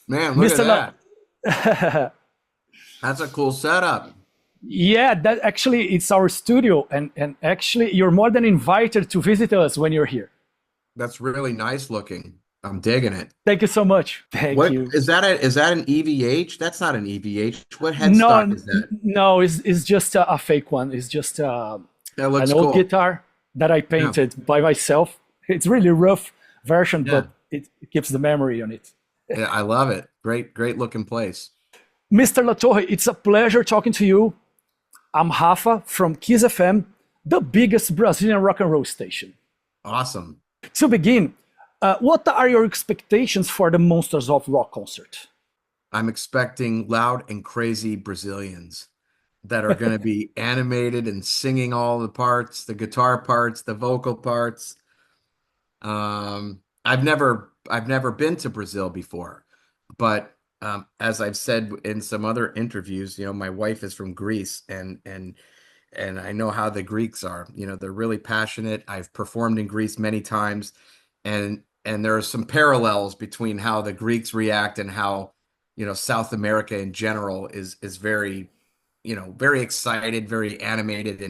Man, look at Mr. that. La- That's a cool setup. yeah, that actually it's our studio, and actually you're more than invited to visit us when you're here. That's really nice looking. I'm digging it. Thank you so much. Thank What you. is that? Is that an EVH? That's not an EVH. What No, headstock is that? no, it's just a fake one. It's just That an looks old cool. guitar that I Yeah. painted by myself. It's really rough version, Yeah. but it keeps the memory on it. Yeah, I love it. Great looking place. Mr. La Torre, it's a pleasure talking to you. I'm Rafa from Kiss FM, the biggest Brazilian rock and roll station. Awesome. To begin, what are your expectations for the Monsters of Rock concert? I'm expecting loud and crazy Brazilians that are going to be animated and singing all the parts, the guitar parts, the vocal parts. I've never been to Brazil before, but as I've said in some other interviews, my wife is from Greece, and I know how the Greeks are. They're really passionate. I've performed in Greece many times, and there are some parallels between how the Greeks react and how South America in general is very very excited, very animated,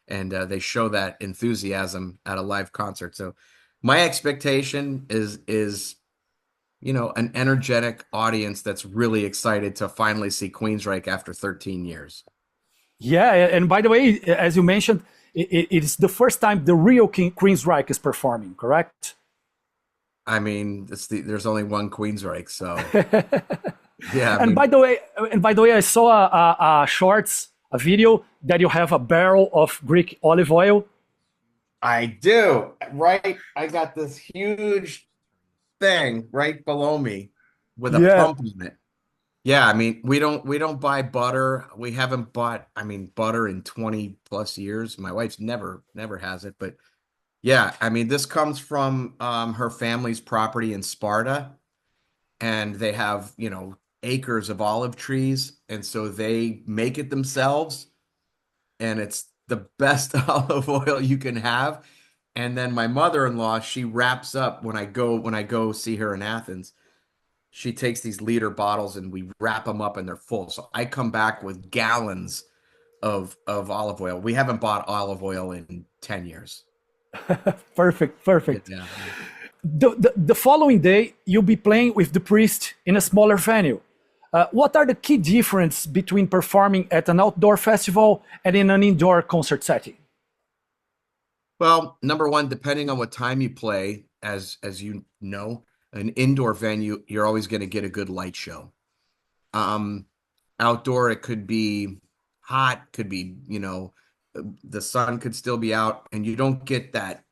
and they show that enthusiasm at a live concert. So my expectation is an energetic audience that's really excited to finally see Queensryche after 13 years. Yeah, and by the way, as you mentioned, it's the first time the real Queensryche is performing, correct? I mean, there's only one Queensryche, so yeah. I And mean, by the way, I saw a shorts, a video that you have a barrel of Greek olive oil. I do, right? I got this huge thing right below me with a Yeah, pump in it. Yeah, I mean, we don't buy butter. We haven't bought, I mean, butter in 20 plus years. My wife's never has it, but yeah, I mean, this comes from her family's property in Sparta, and they have, acres of olive trees, and so they make it themselves, and it's the best olive oil you can have. And then my mother-in-law, she wraps up when I go see her in Athens. She takes these liter bottles and we wrap them up and they're full. So I come back with gallons of olive oil. We haven't bought olive oil in 10 years. perfect, perfect. Yeah. The following day, you'll be playing with the priest in a smaller venue. What are the key differences between performing at an outdoor festival and in an indoor concert setting? Well, number one, depending on what time you play, as you know, an indoor venue, you're always going to get a good light show. Um, Outdoor, it could be hot, could be, the sun could still be out, and you don't get that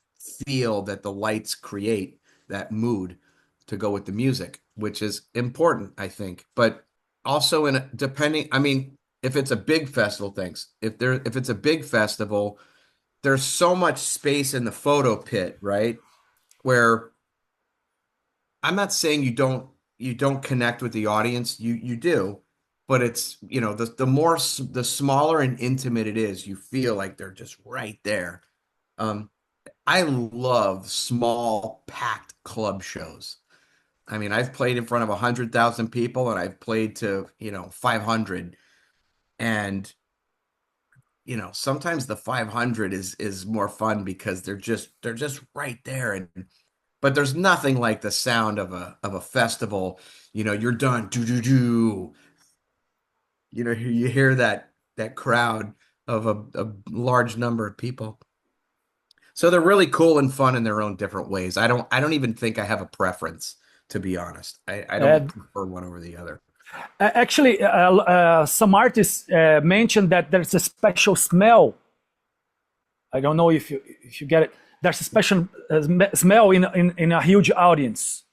feel that the lights create, that mood to go with the music, which is important, I think. But also depending, I mean, if it's a big festival, thanks. If it's a big festival, there's so much space in the photo pit, right? Where I'm not saying you don't connect with the audience. You do, but it's the smaller and intimate it is, you feel like they're just right there. Um, I love small packed club shows. I mean, I've played in front of 100,000 people, and I've played to 500, and sometimes the 500 is more fun because they're just right there, but there's nothing like the sound of a festival. You're done, do do do. You hear that crowd of a large number of people. So they're really cool and fun in their own different ways. I don't even think I have a preference, to be honest. I Uh, don't prefer one over the other. Actually, some artists mentioned that there's a special smell. I don't know if you get it. There's a special smell in a huge audience.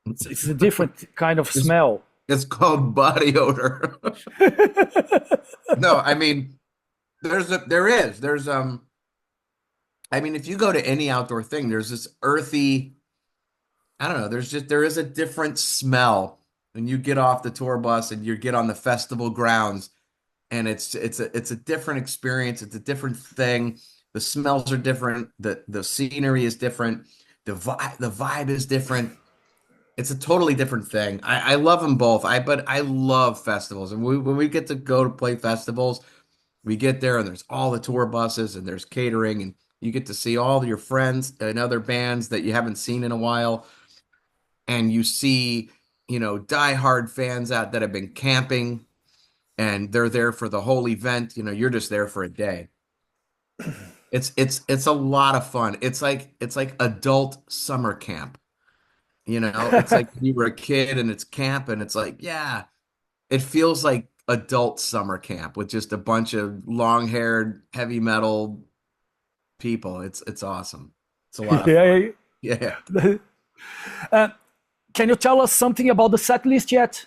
It's a different kind of It's, smell. it's called body odor. No, I mean, there's I mean, if you go to any outdoor thing, there's this earthy, I don't know, there is a different smell when you get off the tour bus and you get on the festival grounds, and it's a different experience. It's a different thing. The smells are different. The scenery is different. The vibe is different. it's a totally different thing. I love them both. But I love festivals, and when we get to go to play festivals, we get there and there's all the tour buses and there's catering and you get to see all your friends and other bands that you haven't seen in a while, and you see, diehard fans out that have been camping and they're there for the whole event. You're just there for a day. It's a lot of fun. It's like adult summer camp. It's like you were a kid and it's camp, and it's like, yeah, it feels like adult summer camp with just a bunch of long-haired heavy metal people. It's awesome. It's a lot of fun. Yeah. Yeah. Can you tell us something about the set list yet?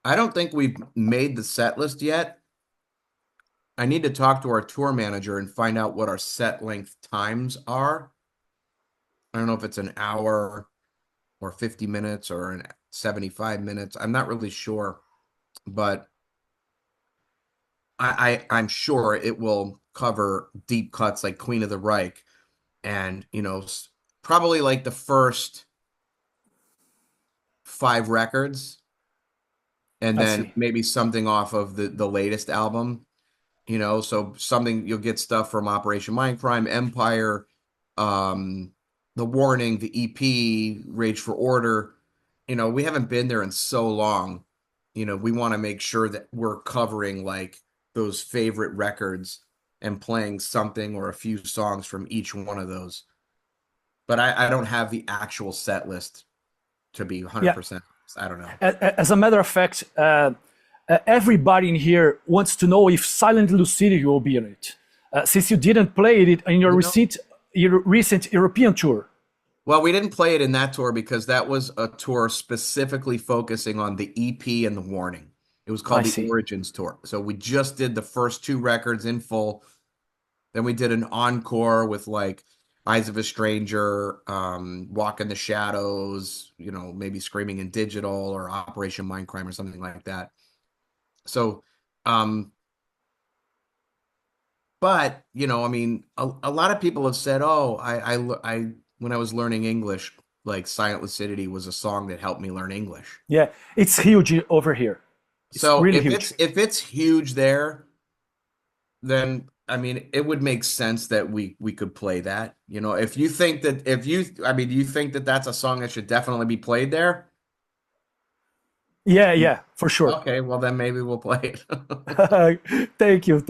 I don't think we've made the set list yet. I need to talk to our tour manager and find out what our set length times are. I don't know if it's an hour or 50 minutes or 75 minutes. I'm not really sure, but I'm sure it will cover deep cuts like Queen of the Reich, and probably like the first 5 records, and then maybe something off of the latest album. So something, you'll get stuff from Operation Mindcrime, Empire, The Warning, the EP, Rage for Order. We haven't been there in so long. We want to make sure that we're covering like those favorite records and playing something or a few songs from each one of those. But I don't have the actual set list to be 100%. I don't know. As a matter of fact, everybody in here wants to know if Silent Lucidity will be in it, since you didn't play it in your recent European tour. Well, we didn't play it in that tour because that was a tour specifically focusing on the EP and The Warning. It was called the Origins Tour. So we just did the first 2 records in full. Then we did an encore with like Eyes of a Stranger, Walk in the Shadows, maybe Screaming in Digital or Operation Mindcrime or something like that. So, but, I mean, a lot of people have said, oh, I when I was learning English, like Silent Lucidity was a song that helped me learn English. Yeah, it's huge over here. It's so really huge. If it's huge there, then I mean, it would make sense that we could play that. If you think that do you think that that's a song that should definitely be played there? Yeah, for sure. Okay, well then maybe we'll play it. Thank you.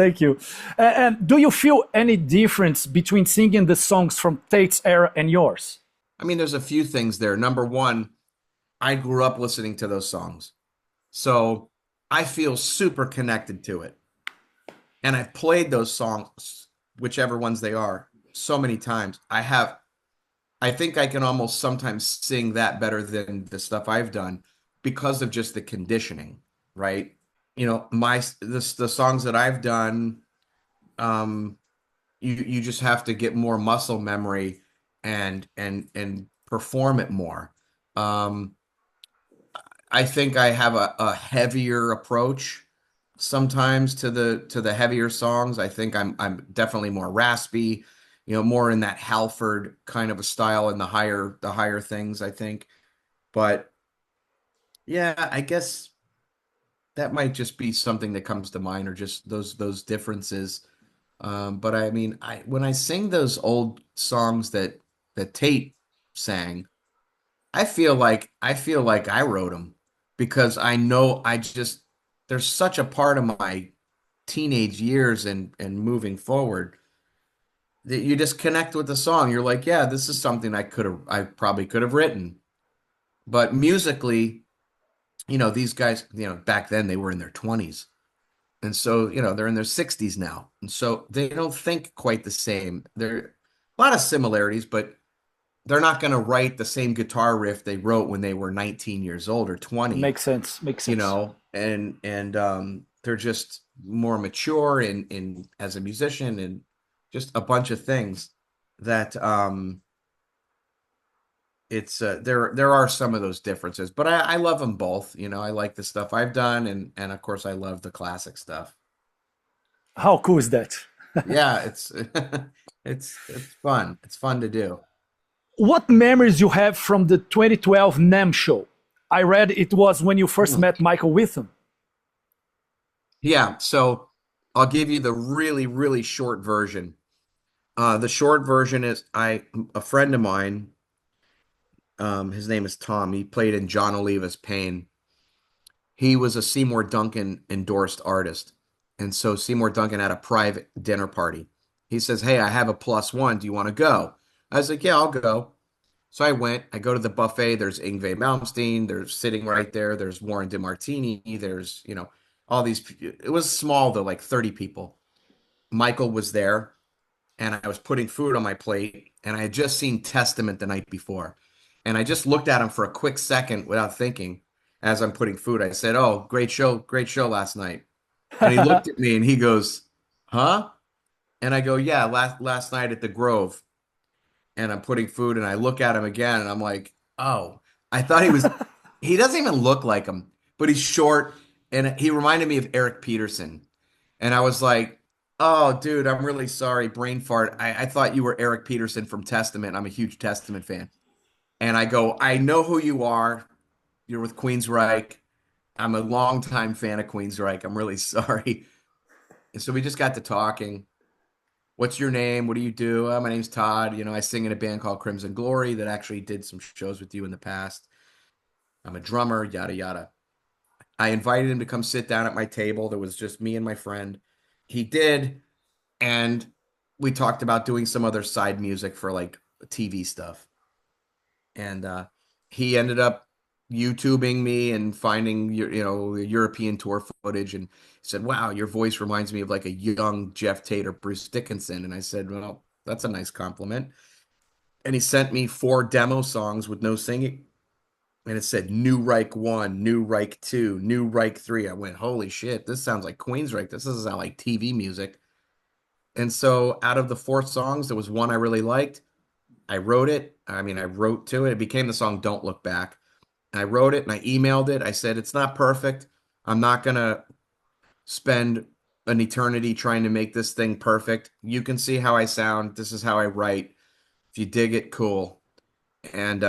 And do you feel any difference between singing the songs from Tate's era and yours? I mean, there's a few things there. Number one, I grew up listening to those songs, so I feel super connected to it. And I've played those songs, whichever ones they are, so many times. I think I can almost sometimes sing that better than the stuff I've done because of just the conditioning, right? The songs that I've done, you just have to get more muscle memory and perform it more. I think I have a heavier approach sometimes to the heavier songs. I think I'm definitely more raspy, more in that Halford kind of a style in the higher things, I think. But yeah, I guess that might just be something that comes to mind, or just those differences. But I mean, when I sing those old songs that Tate sang, I feel like I wrote them, because I know there's such a part of my teenage years and moving forward that you just connect with the song. You're like, yeah, this is something I probably could have written. But musically, these guys, back then they were in their 20s. And so, they're in their 60s now. And so they don't think quite the same. There are a lot of similarities, but they're not going to write the same guitar riff they wrote when they were 19 years old or 20. Makes sense. And they're just more mature in as a musician, and just a bunch of things that there are some of those differences, but I love them both. I like the stuff I've done, and of course I love the classic stuff. How cool is that? Yeah, it's it's fun. It's fun to do. what memories you have from the 2012 NAMM show? I read it was when you first met Michael Witham. Yeah, so I'll give you the really, really short version. The short version is a friend of mine, his name is Tom. He played in John Oliva's Pain. He was a Seymour Duncan endorsed artist. And so Seymour Duncan had a private dinner party. He says, "Hey, I have a +1. Do you want to go?" I was like, "Yeah, I'll go." So I went. I go to the buffet. There's Yngwie Malmsteen. There's sitting right there. There's Warren DeMartini. There's, all these. It was small though, like 30 people. Michael was there, and I was putting food on my plate, and I had just seen Testament the night before. And I just looked at him for a quick second without thinking as I'm putting food. I said, "Oh, great show last night." And he looked at me and he goes, "Huh?" And I go, "Yeah, last night at the Grove." And I'm putting food and I look at him again and I'm like, "Oh, I thought he doesn't even look like him, but he's short and he reminded me of Eric Peterson." And I was like, "Oh, dude, I'm really sorry, brain fart. I thought you were Eric Peterson from Testament. I'm a huge Testament fan." And I go, "I know who you are. You're with Queensryche. I'm a longtime fan of Queensryche. I'm really sorry." And so we just got to talking. "What's your name? What do you do?" "Oh, my name's Todd. I sing in a band called Crimson Glory that actually did some shows with you in the past. I'm a drummer, yada, yada." I invited him to come sit down at my table. There was just me and my friend. He did. And we talked about doing some other side music for like TV stuff. And he ended up YouTubing me and finding European tour footage, and said, "Wow, your voice reminds me of like a young Jeff Tate or Bruce Dickinson." And I said, "Well, that's a nice compliment." And he sent me 4 demo songs with no singing. And it said New Reich 1, New Reich 2, New Reich 3. I went, "Holy shit, this sounds like Queensryche. This doesn't sound like TV music." And so out of the 4 songs, there was one I really liked. I wrote it. I mean, I wrote to it. It became the song Don't Look Back. I wrote it and I emailed it. I said, "It's not perfect. I'm not going to spend an eternity trying to make this thing perfect. You can see how I sound. This is how I write. If you dig it, cool." And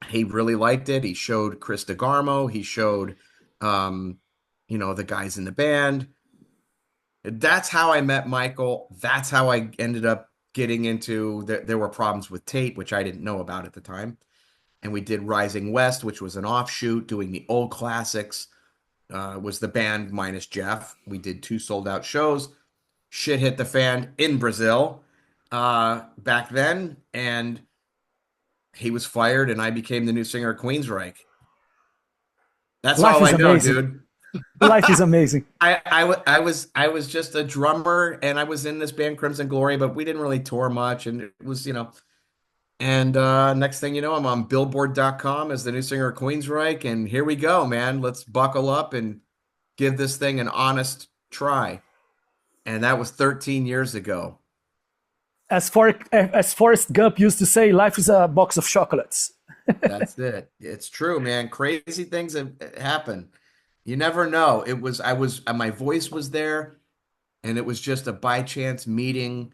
he really liked it. He showed Chris DeGarmo. He showed, the guys in the band. That's how I met Michael. That's how I ended up getting into there were problems with Tate, which I didn't know about at the time. And we did Rising West, which was an offshoot, doing the old classics. Was the band minus Jeff. We did 2 sold-out shows. Shit hit the fan in Brazil back then, and he was fired, and I became the new singer of Queensryche. That's Life all is I know, amazing. dude. Life is amazing. I was just a drummer, and I was in this band Crimson Glory, but we didn't really tour much, and it was, and next thing you know, I'm on Billboard.com as the new singer of Queensryche, and here we go, man. Let's buckle up and give this thing an honest try. And that was 13 years ago. As Forrest Gump used to say, life is a box of chocolates. That's it. It's true, man. Crazy things have happened. You never know. My voice was there, and it was just a by chance meeting.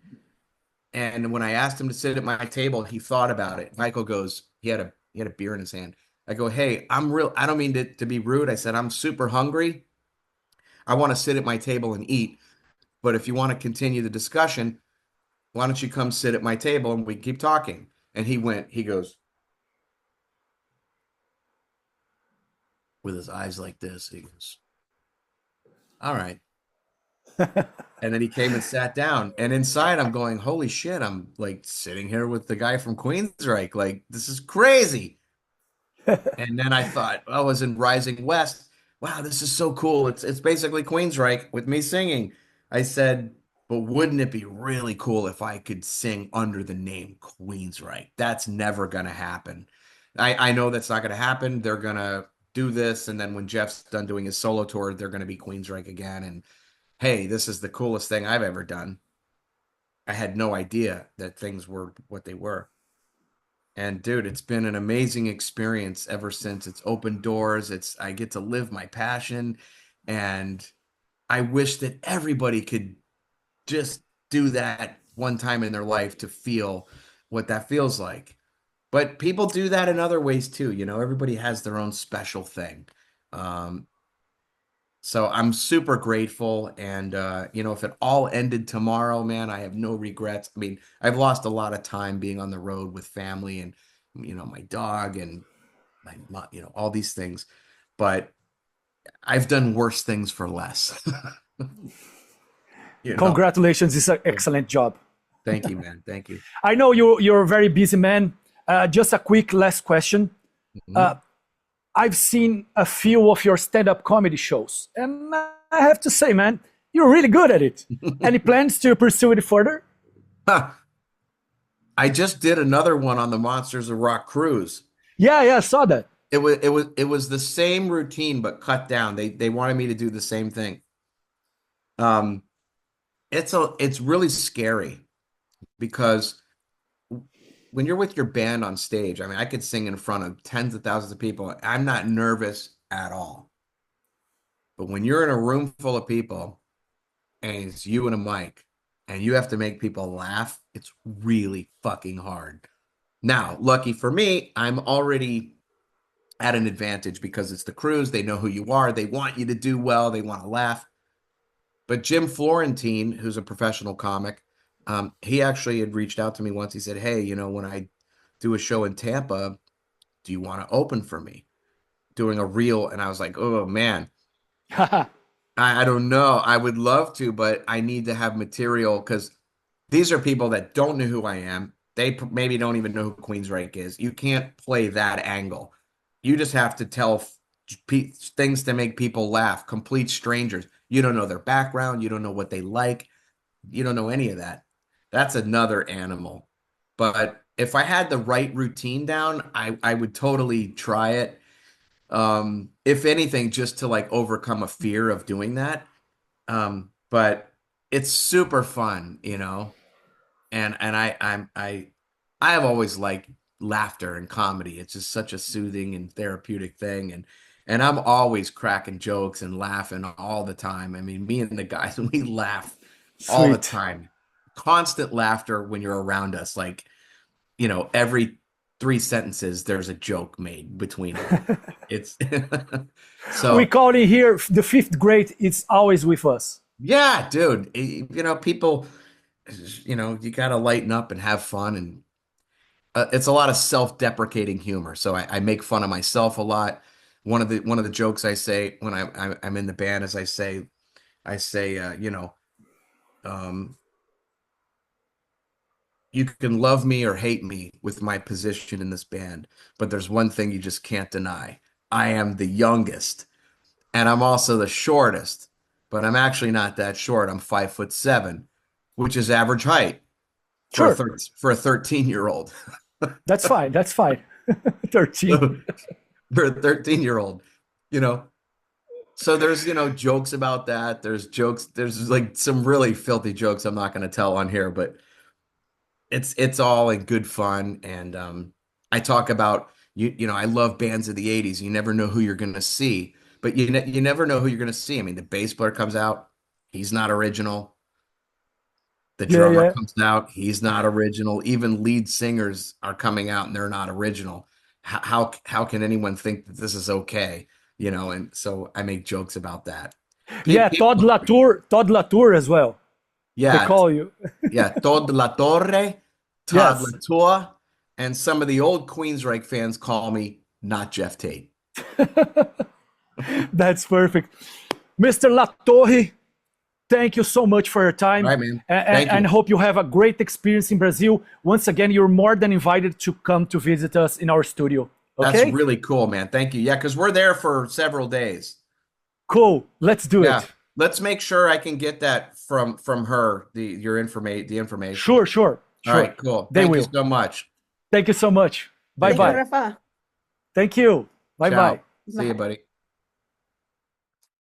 And when I asked him to sit at my table, he thought about it. Michael goes, he had a beer in his hand. I go, "Hey, I don't mean to be rude." I said, "I'm super hungry. I want to sit at my table and eat. But if you want to continue the discussion, why don't you come sit at my table and we keep talking?" And he goes, with his eyes like this, he goes, "All right." And then he came and sat down. And inside I'm going, "Holy shit, I'm like sitting here with the guy from Queensryche. Like, this is crazy." And then I thought, I was in Rising West. Wow, this is so cool. It's basically Queensryche with me singing. I said, "But wouldn't it be really cool if I could sing under the name Queensryche?" That's never gonna happen. I know that's not gonna happen. They're gonna do this, and then when Jeff's done doing his solo tour, they're gonna be Queensryche again. And hey, this is the coolest thing I've ever done. I had no idea that things were what they were. And dude, it's been an amazing experience ever since. It's opened doors. I get to live my passion, and I wish that everybody could just do that one time in their life to feel what that feels like. But people do that in other ways too. You know, everybody has their own special thing. So I'm super grateful. And, you know, if it all ended tomorrow, man, I have no regrets. I mean, I've lost a lot of time being on the road with family and, you know, my dog and my mom, you know, all these things. But I've done worse things for less. You know? Congratulations. It's an excellent job. Thank you, man. Thank you. I know you're a very busy man. Just a quick last question. I've seen a few of your stand-up comedy shows, and I have to say, man, you're really good at it. Any plans to pursue it further? I just did another one on the Monsters of Rock cruise. Yeah, I saw that. It was the same routine but cut down. They wanted me to do the same thing. It's really scary because when you're with your band on stage, I mean, I could sing in front of tens of thousands of people. I'm not nervous at all. But when you're in a room full of people and it's you and a mic and you have to make people laugh, it's really fucking hard. Now, lucky for me, I'm already at an advantage because it's the cruise. They know who you are. They want you to do well. They want to laugh. But Jim Florentine, who's a professional comic, he actually had reached out to me once. He said, hey, you know, when I do a show in Tampa, do you want to open for me? Doing a reel. And I was like, oh, man, I don't know. I would love to, but I need to have material because these are people that don't know who I am. They maybe don't even know who Queensryche is. You can't play that angle. You just have to tell things to make people laugh, complete strangers. You don't know their background. You don't know what they like. You don't know any of that. That's another animal. But if I had the right routine down, I would totally try it. If anything, just to like overcome a fear of doing that. But it's super fun, you know. And I have always liked laughter and comedy. It's just such a soothing and therapeutic thing. And I'm always cracking jokes and laughing all the time. I mean, me and the guys, we laugh all the time. Constant laughter when you're around us. Like, you know, every 3 sentences, there's a joke made between them. It's so we call it here the fifth grade. It's always with us. Yeah, dude. You know, people, you know, you got to lighten up and have fun. And it's a lot of self-deprecating humor. So I make fun of myself a lot. One of the jokes I say when I'm in the band is I say, you know, you can love me or hate me with my position in this band, but there's one thing you just can't deny. I am the youngest, and I'm also the shortest, but I'm actually not that short. I'm 5'7", which is average height for Sure. for a 13-year-old. That's fine. That's fine. 13. For a 13-year-old, you know. So there's, you know, jokes about that. There's like some really filthy jokes I'm not going to tell on here, but it's all in good fun. And I talk about, you know, I love bands of the 80s. You never know who you're going to see, but you never know who you're going to see. I mean, the bass player comes out, he's not original. The drummer comes out, he's not original. Even lead singers are coming out and they're not original. How can anyone think that this is okay? You know, and so I make jokes about that. Todd La Torre as well. Yeah, they call you. Yeah, Todd La Torre, Todd La Torre, and some of the old Queensryche fans call me not Jeff Tate. That's perfect. Mr. La Torre, thank you so much for your time. All right, man. And hope you have a great experience in Brazil. Once again, you're more than invited to come to visit us in our studio. Okay? That's really cool, man. Thank you. Yeah, because we're there for several days. Cool. Let's do it. Let's make sure I can get that from her, the information. Sure. All right, cool. Thank you so much. Thank you so much. Bye-bye. Thank you, Rafa. Thank you. Bye-bye. See you, buddy.